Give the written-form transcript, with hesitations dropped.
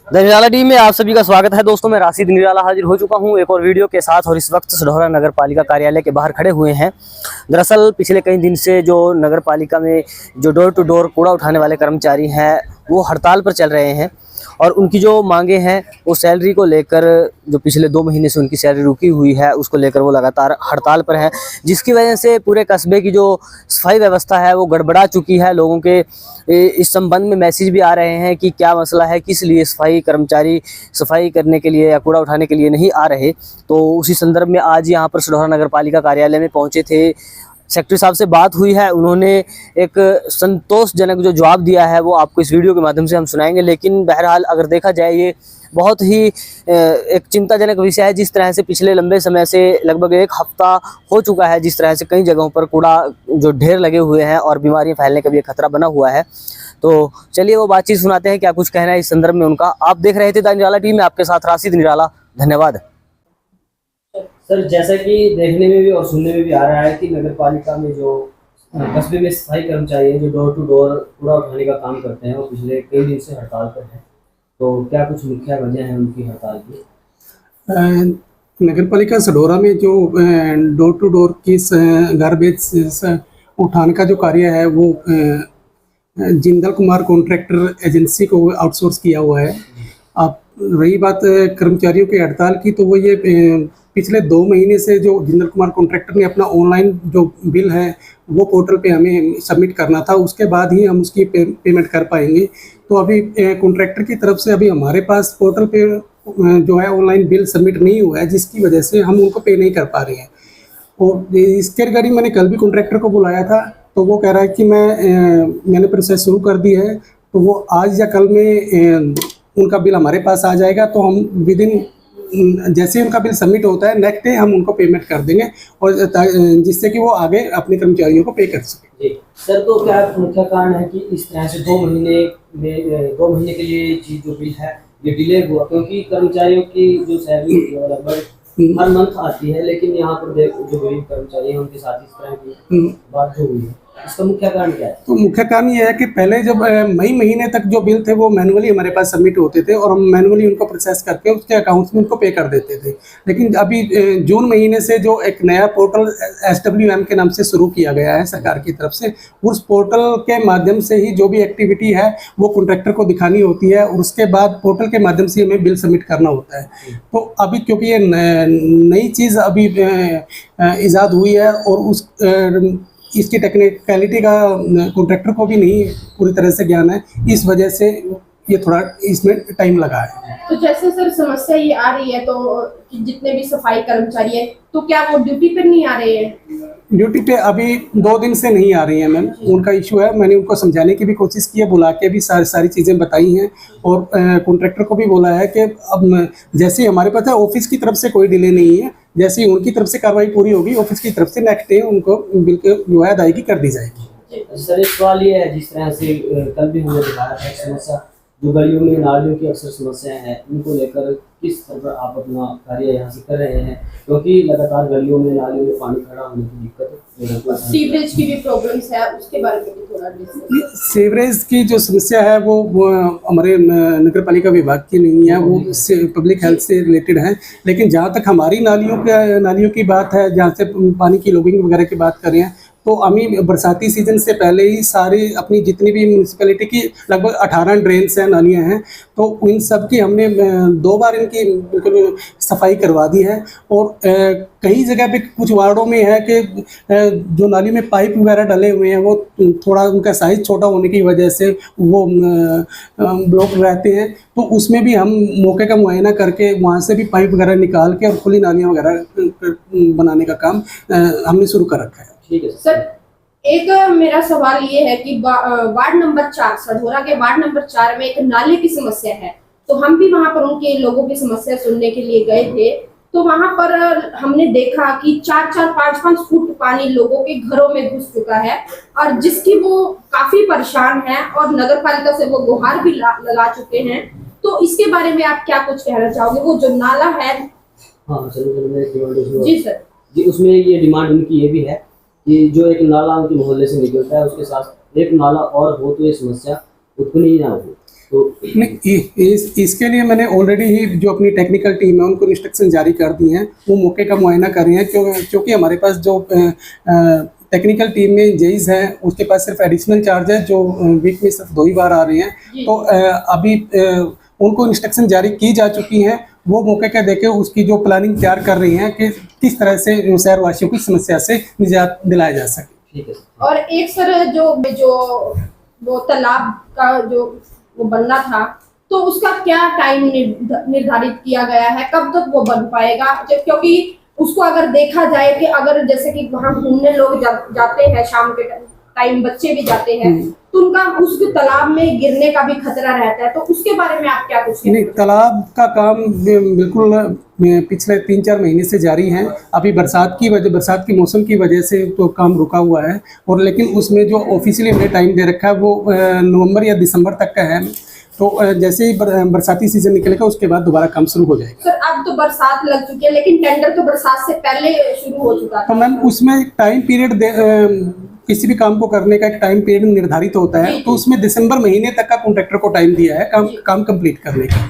निराला team में आप सभी का स्वागत है। दोस्तों मैं राशिद निराला हाजिर हो चुका हूं एक और वीडियो के साथ और इस वक्त सढौरा नगर पालिका कार्यालय के बाहर खड़े हुए हैं। दरअसल पिछले कई दिन से जो नगर पालिका में जो डोर टू डोर कूड़ा उठाने वाले कर्मचारी हैं वो हड़ताल पर चल रहे हैं और उनकी जो मांगे हैं वो सैलरी को लेकर, जो पिछले 2 महीने से उनकी सैलरी रुकी हुई है उसको लेकर वो लगातार हड़ताल पर है, जिसकी वजह से पूरे कस्बे की जो सफाई व्यवस्था है वो गड़बड़ा चुकी है। लोगों के इस संबंध में मैसेज भी आ रहे हैं कि क्या मसला है, किस लिए सफाई कर्मचारी सफाई करने के लिए या कूड़ा उठाने के लिए नहीं आ रहे। तो उसी संदर्भ में आज यहाँ पर सढौरा नगर पालिका कार्यालय में पहुँचे थे। सेक्रेटरी साहब से बात हुई है, उन्होंने एक संतोषजनक जो जवाब दिया है वो आपको इस वीडियो के माध्यम से हम सुनाएंगे। लेकिन बहरहाल अगर देखा जाए ये बहुत ही एक चिंताजनक विषय है। जिस तरह से पिछले लंबे समय से लगभग 1 हफ्ता हो चुका है, जिस तरह से कई जगहों पर कूड़ा जो ढेर लगे हुए हैं और बीमारियां फैलने का भी एक खतरा बना हुआ है। तो चलिए वो बातचीत सुनाते हैं, क्या कुछ कहना है इस संदर्भ में उनका। आप देख रहे थे द निराला टीम में, आपके साथ राशिद निराला। धन्यवाद। सर, जैसा कि देखने में भी और सुनने में भी आ रहा है कि नगर पालिका में जो कस्बे में सफाई कर्मचारी हैं जो डोर टू डोर कूड़ा उठाने का काम करते हैं वो पिछले कई दिन से हड़ताल पर हैं, तो क्या कुछ मुख्य वजह है उनकी हड़ताल की? नगर पालिका सढौरा में जो डोर टू डोर की गार्बेज उठाने का जो कार्य है वो जिंदल कुमार कॉन्ट्रैक्टर एजेंसी को आउटसोर्स किया हुआ है। अब रही बात कर्मचारियों की हड़ताल की, तो वो ये पिछले 2 महीने से जो जिंदल कुमार कॉन्ट्रैक्टर ने अपना ऑनलाइन जो बिल है वो पोर्टल पे हमें सबमिट करना था, उसके बाद ही हम उसकी पेमेंट कर पाएंगे। तो अभी कॉन्ट्रैक्टर की तरफ से अभी हमारे पास पोर्टल पे जो है ऑनलाइन बिल सबमिट नहीं हुआ है, जिसकी वजह से हम उनको पे नहीं कर पा रहे हैं। और इसके रिगार्डिंग मैंने कल भी कॉन्ट्रैक्टर को बुलाया था, तो वो कह रहा है कि मैंने प्रोसेस शुरू कर दी है, तो वो आज या कल में उनका बिल हमारे पास आ जाएगा। तो हम विद इन जैसे उनका बिल सबमिट होता है नेक्स्ट डे हम उनको पेमेंट कर देंगे, और जिससे कि वो आगे अपने कर्मचारियों को पे कर सकें। जी सर, तो क्या मुख्य कारण है कि इस तरह से 2 महीने के लिए चीज जो बिल है ये डिले हुआ? क्योंकि कर्मचारियों की जो सैलरी लगभग हर मंथ आती है, लेकिन यहाँ पर जो गरीब कर्मचारी हैं उनके साथ इस तरह की बात जो हुई है, इसका मुख्य कारण क्या है? तो मुख्य कारण ये है कि पहले जब मई महीने तक जो बिल थे वो मैनुअली हमारे पास सबमिट होते थे और हम मैनुअली उनको प्रोसेस करके उसके अकाउंट्स में उनको पे कर देते थे। लेकिन अभी जून महीने से जो एक नया पोर्टल SWM के नाम से शुरू किया गया है सरकार की तरफ से, उस पोर्टल के माध्यम से ही जो भी एक्टिविटी है वो कॉन्ट्रैक्टर को दिखानी होती है और उसके बाद पोर्टल के माध्यम से हमें बिल सबमिट करना होता है। तो अभी क्योंकि ये नई चीज़ अभी ईजाद हुई है और इसकी टेक्निकलिटी का कॉन्ट्रैक्टर को भी नहीं पूरी तरह से ज्ञान है, इस वजह से ये थोड़ा इसमें टाइम लगा है। तो जैसे सर समस्या ये आ रही है, तो जितने भी सफाई कर्मचारी है तो क्या वो ड्यूटी पर नहीं आ रहे हैं? ड्यूटी पे अभी 2 दिन से नहीं आ रही है मैम, उनका इशू है। मैंने उनको समझाने की भी कोशिश की है, बुला के भी सारी चीज़ें बताई हैं और कॉन्ट्रैक्टर को भी बोला है कि अब जैसे हमारे पास है ऑफिस की तरफ से कोई डिले नहीं है, जैसे ही उनकी तरफ से कार्रवाई पूरी होगी ऑफिस की तरफ से नेक्स्ट डे उनको बिल जो है अदायगी कर दी जाएगी। सर, एक सवाल ये है, जिस तरह से कल भी हमने दिखाया था समस्या जो गलियों में नालियों की अक्सर समस्याएं हैं, उनको लेकर किस स्तर पर आप अपना कार्य यहाँ से कर रहे हैं? क्योंकि लगातार गलियों में नालियों में पानी खड़ा होने की दिक्कत, सीवरेज की भी प्रॉब्लम्स है, उसके बारे में भी थोड़ा डिस्कस। सीवरेज की जो समस्या है वो हमारे नगर पालिका विभाग की नहीं है, वो पब्लिक हेल्थ से रिलेटेड है। लेकिन जहाँ तक हमारी नालियों की बात है, जहाँ से पानी की लॉगिंग वगैरह की बात कर रहे हैं, तो हमें बरसाती सीजन से पहले ही सारी अपनी जितनी भी म्यूनसिपैलिटी की लगभग 18 ड्रेन्स हैं, नालियाँ हैं, तो इन सब की हमने 2 बार इनकी बिल्कुल सफाई करवा दी है। और कई जगह पे कुछ वार्डों में है कि जो नाली में पाइप वगैरह डले हुए हैं वो थोड़ा उनका साइज़ छोटा होने की वजह से वो ब्लॉक रहते हैं, तो उसमें भी हम मौके का मुआयना करके वहाँ से भी पाइप वगैरह निकाल के और खुली नालियाँ वगैरह बनाने का काम हमने शुरू कर रखा है। ठीक है सर, एक मेरा सवाल ये है कि वार्ड नंबर 4 सढौरा के वार्ड नंबर 4 में एक नाले की समस्या है, तो हम भी वहां पर उनके लोगों की समस्या सुनने के लिए गए थे। तो वहां पर हमने देखा कि 4-4, 5-5 फुट पानी लोगों के घरों में घुस चुका है और जिसकी वो काफी परेशान है और नगर पालिका से वो गुहार भी लगा चुके हैं। तो इसके बारे में आप क्या कुछ कहना चाहोगे? वो जो नाला है। हाँ चलो जी सर जी, उसमें ये डिमांड उनकी ये भी है कि जो एक नाला उनके मोहल्ले से निकलता है उसके साथ एक नाला और हो तो ये समस्या उत्पन्न ही ना हो। तो नहीं, इसके लिए मैंने ऑलरेडी ही जो अपनी टेक्निकल टीम है उनको इंस्ट्रक्शन जारी कर दी हैं, वो मौके का मुआयना कर रही हैं, क्योंकि हमारे पास जो टेक्निकल टीम में जेईज हैं उसके पास सिर्फ एडिशनल चार्ज है, जो वीक में सिर्फ 2 ही बार आ रहे हैं। तो अभी उनको इंस्ट्रक्शन जारी की जा चुकी हैं, वो मौके का देखे उसकी जो प्लानिंग तैयार कर रही हैं कि किस तरह से शहरवासियों की समस्या से निजात दिलाया जा सके। ठीक है। और एक सर जो वो तालाब का जो वो बनना था, तो उसका क्या टाइम निर्धारित किया गया है, कब तक वो बन पाएगा? क्योंकि उसको अगर देखा जाए कि अगर जैसे कि वहाँ घूमने लोग जाते हैं शाम के टाइम, बच्चे भी जाते हैं, तो उनका उस तालाब में गिरने का भी खतरा रहता है, तो उसके बारे में आप क्या कुछ कहते हैं? नहीं, तालाब का काम बिल्कुल पिछले 3-4 महीने से जारी है। अभी बरसात की मौसम की वजह से तो काम रुका हुआ है, और लेकिन उसमें जो ऑफिशियली हमने टाइम दे रखा है वो नवंबर या दिसंबर तक का है। तो जैसे ही बरसाती सीजन निकलेगा उसके बाद दोबारा काम शुरू हो जाएगा। सर अब तो बरसात लग चुकी है, लेकिन टेंडर तो बरसात से पहले शुरू हो चुका था। तो मैम उसमें टाइम पीरियड किसी भी काम को करने का एक टाइम पीरियड निर्धारित होता है, तो उसमें दिसंबर महीने तक का कॉन्ट्रैक्टर को टाइम दिया है काम कंप्लीट करने का।